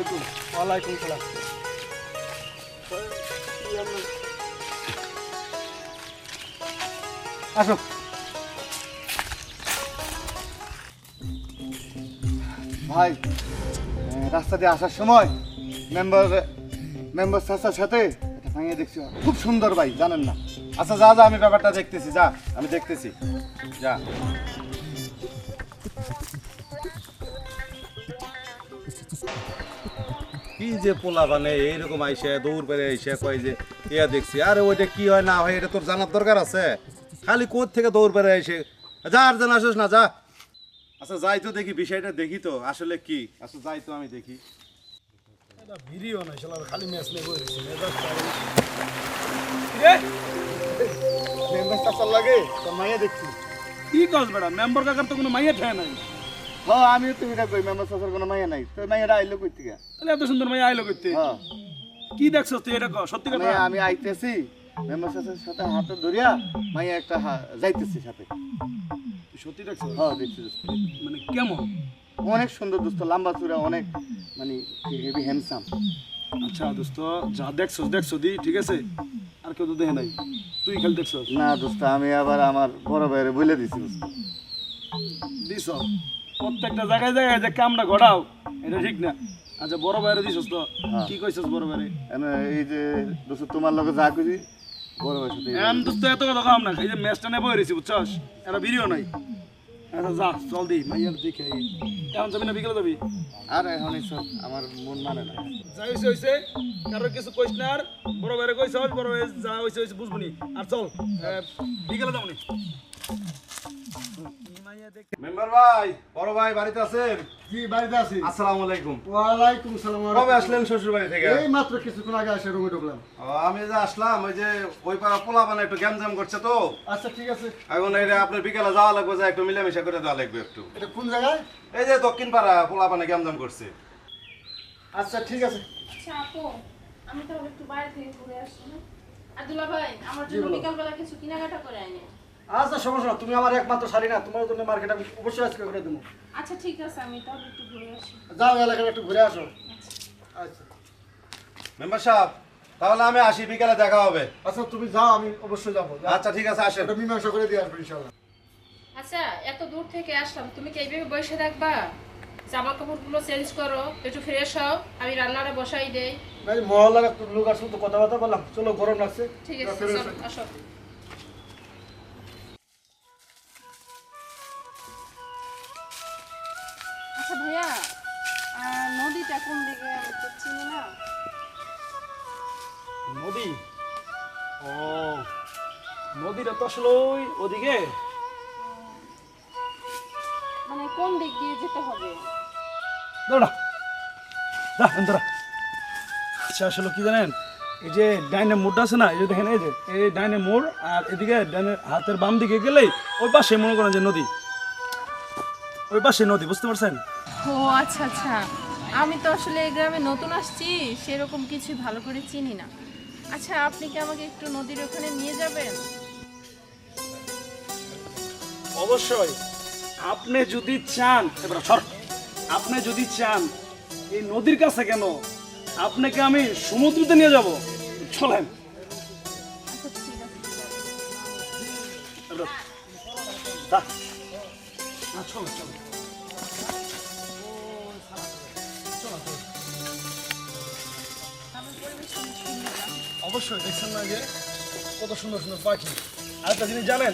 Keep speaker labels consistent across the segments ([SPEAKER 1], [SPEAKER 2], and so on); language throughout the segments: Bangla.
[SPEAKER 1] আলাইকুম।
[SPEAKER 2] ওয়ালাইকুম সালাম। আসো।
[SPEAKER 1] ভাই রাস্তা দিয়ে আসার সময় মেম্বার চাচার সাথে একটা ভাঙিয়ে দেখছি, খুব সুন্দর ভাই, জানেন না। আচ্ছা যা যা, আমি ব্যাপারটা দেখতেছি, যা আমি দেখতেছি, যা।
[SPEAKER 3] কি যে পোলা মানে এইরকম আইসে দৌড় বেড়ে আইসে কয় যে ইয়া দেখছি, আরে ওইটা কি হয় না হয় এটা তোর জানার দরকার আছে? খালি কোথ থেকে দৌড় বেড়ে আইসে, যা আর যেন আসিস না, যা। আচ্ছা যাই তো দেখি, বিষয়টা দেখি তো আসলে কি। আচ্ছা যাই তো আমি দেখি।
[SPEAKER 2] এটা ভিডিও নাই, শালা খালি ম্যাচ নেই বইছি।
[SPEAKER 1] মেম্বার চাচার লাগে তোর মাইয়া দেখছি।
[SPEAKER 2] কি কস বেটা, মেম্বার কাকার তো কোনো মাইয়া ঠায় নাই।
[SPEAKER 1] হ্যাঁ আমিও তো এটা কই, মেম্বার চাচার কোনো মাইয়া নাই, তোর মাইয়াটা আইলো কই থেকে?
[SPEAKER 2] তাহলে এত সুন্দর মাইয়া আইলো করতে?
[SPEAKER 1] হ্যাঁ
[SPEAKER 2] কি দেখছস তুই, এটা কর সত্যি কথা।
[SPEAKER 1] আমি আইতেছি মেম্বার চাচার সাথে হাতে ধরিয়া মাইয়া একটা যাইতেছি সাথে।
[SPEAKER 2] তুই সত্যি দেখছস?
[SPEAKER 1] হ্যাঁ দেখছি দোস্ত।
[SPEAKER 2] মানে কেমন?
[SPEAKER 1] অনেক সুন্দর দোস্ত, লম্বা চূড়া, অনেক মানে হেভি হ্যান্ডসাম।
[SPEAKER 2] আচ্ছা দোস্ত, যা দেখছস দি, ঠিক আছে? আর কেউ তো দেখে নাই, তুই খালি দেখছস।
[SPEAKER 1] না দোস্ত, আমি আবার আমার বড় ভাইয়ের বলে দিছি দোস্ত।
[SPEAKER 2] দিছ প্রত্যেকটা জায়গায় জায়গায় যে কামটা ঘটাও, এটা ঠিক না। আচ্ছা বড় ভাইরে দিছস তো?
[SPEAKER 1] হ্যাঁ।
[SPEAKER 2] কি কইছস বড় ভাইরে?
[SPEAKER 1] এই যে দোস্ত তোমার লগে যা করি বড় ভাইয়ের সাথে
[SPEAKER 2] এম দোস্ত এত কথা কাম না, এই যে ম্যাচটা নেবো হয়েছি বুঝছস, এটা ভিডিও নাই। আচ্ছা যা চল দি, মাইয়ার দেখে এখন যাবি না বিকেলে যাবি?
[SPEAKER 1] আর এখন এইসব আমার মন মানে না।
[SPEAKER 2] যা হয়েছে হয়েছে, কারোর কিছু কইস না। আর বড় ভাইরে কইছস, বড় ভাই যা হয়েছে হয়েছে বুঝবনি। আর চল বিকেলে যাবো নি।
[SPEAKER 3] মেম্বার ভাই, বড় ভাই বাড়িতে আছেন?
[SPEAKER 1] জি বাড়িতে আছি।
[SPEAKER 3] আসসালামু আলাইকুম।
[SPEAKER 1] ওয়ালাইকুম সালাম।
[SPEAKER 3] কবে আসলেন শ্বশুর বাড়ি থেকে?
[SPEAKER 1] এই মাত্র কিছুক্ষণ আগে এসে রুমে ঢুকলাম।
[SPEAKER 3] আমি যে আসলাম, ওই যে ওই পাড়া পোলা মানে একটু গ্যামজাম করছে তো,
[SPEAKER 1] আচ্ছা ঠিক আছে।
[SPEAKER 3] এখন এটা আপনার বিকেলে যাওয়া লাগবে, যে একটু মিলেমিশা করে দেওয়া লাগবে একটু।
[SPEAKER 1] এটা কোন জায়গায়?
[SPEAKER 3] এই যে দক্ষিণ পাড়া পোলা মানে গ্যামজাম করছে।
[SPEAKER 1] আচ্ছা ঠিক আছে।
[SPEAKER 4] আচ্ছা আপু, আমি তাহলে একটু বাইরে থেকে ঘুরে আসি না? আর দুলা ভাই, আমার
[SPEAKER 1] জি,
[SPEAKER 4] জন্য
[SPEAKER 1] বলো।
[SPEAKER 4] বিকালবেলা কিছু কেনাকাটা করে আইনে।
[SPEAKER 1] আচ্ছা সমস্যা না, তুমি আমার একমাত্র শাড়ি না, তোমার জন্য মার্কেট আমি অবশ্যই আজকে করে দেবো।
[SPEAKER 4] আচ্ছা ঠিক আছে, আমি তাহলে একটু ঘুরে আসি।
[SPEAKER 1] যাও এলাকায় একটু ঘুরে আসো। আচ্ছা
[SPEAKER 3] মেম্বার সাহেব, তাহলে আমি আসি, বিকেলে দেখা হবে।
[SPEAKER 1] আচ্ছা তুমি যাও, আমি অবশ্যই যাবো।
[SPEAKER 3] আচ্ছা ঠিক আছে, আসেন।
[SPEAKER 1] এটা মীমাংসা করে দিয়ে আসবো ইনশাআল্লাহ।
[SPEAKER 4] আচ্ছা এত দূর থেকে আসলাম, তুমি কি এইভাবে বসে থাকবা? জামা কাপড়গুলো চেঞ্জ করো, একটু ফ্রেশ হও, আমি রান্নাটা বসাই দেই।
[SPEAKER 1] ভাই মহল্লার একটু লোক আসলো তো, কথাবার্তা বললাম, চলো গরম লাগছে।
[SPEAKER 4] ঠিক
[SPEAKER 1] এবার
[SPEAKER 4] আছে
[SPEAKER 1] ফেরত
[SPEAKER 4] চলো,
[SPEAKER 1] আসি।
[SPEAKER 4] আসো। আচ্ছা ভাইয়া, নদীটা কোন দিকে? আমি তো চিনি না।
[SPEAKER 2] নদী? ও নদীটা তো আসলে ওই ওদিকে।
[SPEAKER 4] মানে কোন দিক দিয়ে যেতে হবে?
[SPEAKER 2] দাঁড়া দা দাঁড়া। আচ্ছা আসলে কি জানেন, এই যে ডাইনে মোড়টা আছে না, এই যে দেখেন, এই যে এই ডাইনে মোড়, আর এদিকে ডাইনের হাতের বাম দিকে গেলেই ওই পাশে মনে করেন যে নদী, ওই পাশে নদী, বুঝতে পারছেন?
[SPEAKER 4] ও আচ্ছা আচ্ছা, আমি তো আসলে এই গ্রামে নতুন আসছি, সেরকম কিছু ভালো করে চিনি না। আচ্ছা আপনি কি আমাকে একটু নদীর ওখানে নিয়ে যাবেন?
[SPEAKER 2] অবশ্যই, আপনি যদি চান, এবার সর, আপনি যদি চান এই নদীর কাছে কেন, আপনাকে আমি সমুদ্রতে নিয়ে যাব, চলেন।
[SPEAKER 4] আচ্ছা ঠিক আছে।
[SPEAKER 2] এবার দা, না চলো চলো। অবশ্যই দেখছেন না যে কত সুন্দর সুন্দর পাখি। আরেকটা জিনিস জানেন,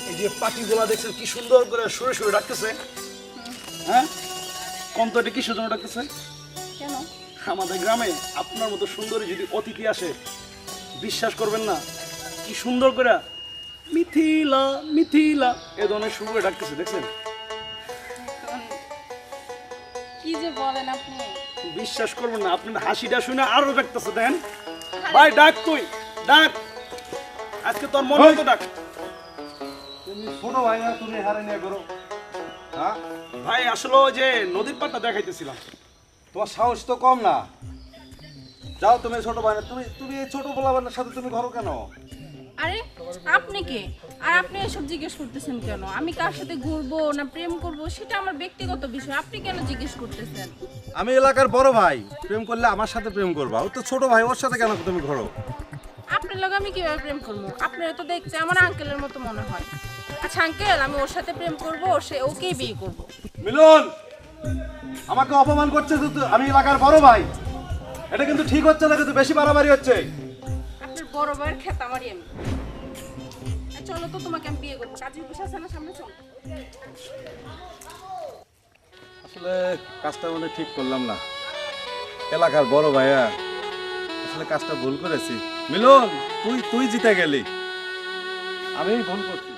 [SPEAKER 2] এই যে পাখিগুলা দেখছেন কি সুন্দর করে সরে সরে ডাকতেছে, হ্যাঁ? কম তো এটা কিসের জন্য ডাকতেছে?
[SPEAKER 4] কেন?
[SPEAKER 2] আমাদের গ্রামে আপনার মতো সুন্দরী যদি অতিথি আসে, বিশ্বাস করবেন না, কি সুন্দর করে মিথিলা মিথিলা এ ধরনের সুর করে ডাকতেছে, দেখছেন?
[SPEAKER 4] কি যে বলেন আপনি?
[SPEAKER 2] বিশ্বাস করবেন না, আপনার হাসিটা শুনে আরো ডাকতেছে, দেন ভাই ডাক, তুই ডাক, আজকে তোর মন মতো ডাক।
[SPEAKER 3] তুমি ছোট ভাই না, তুমি হারে নিয়ে করো, হ্যাঁ?
[SPEAKER 2] ভাই আসলে ওই যে নদীর পাড়টা দেখাইতেছিলাম।
[SPEAKER 3] তোমার সাহস তো কম না। যাও, তুমি ছোট ভাই না, তুমি তুমি এই ছোট পোলাবানের সাথে তুমি ঘরো কেন?
[SPEAKER 4] আরে আপনি কে? আর আপনি এসব জিজ্ঞেস করতেছেন কেন? আমি কার সাথে ঘুরবো না প্রেম করব সেটা আমার ব্যক্তিগত বিষয়, আপনি কেন জিজ্ঞেস করতেছেন?
[SPEAKER 3] আমি এলাকার বড় ভাই, প্রেম করলে আমার সাথে প্রেম করবা, ও তো ছোট ভাই, ওর সাথে কেন তুমি ঘোরো?
[SPEAKER 4] আপনার লগে আমি কিভাবে প্রেম করবো? আপনার তো দেখতে আমার আঙ্কেলের মতো মনে হয়। আচ্ছা আঙ্কেল, আমি ওর সাথে প্রেম করব, সে ওকেই বিয়ে করব।
[SPEAKER 3] মিলন, আমাকে অপমান করছে তো, আমি এলাকার বড় ভাই, এটা কিন্তু ঠিক হচ্ছে না, কিন্তু বেশি বাড়াবাড়ি হচ্ছে।
[SPEAKER 4] আপনার বড় ভাইয়ের খেত আমারই আমি। চলো তো, তোমাকে আমি বিয়ে করবো। কাজী বসে আছে না সামনে, চলো।
[SPEAKER 3] আসলে কাজটা মনে ঠিক করলাম না, এলাকার বড় ভাইয়া, আসলে কাজটা ভুল করেছি। মিলন, তুই জিতে গেলি, আমি ভুল করছি।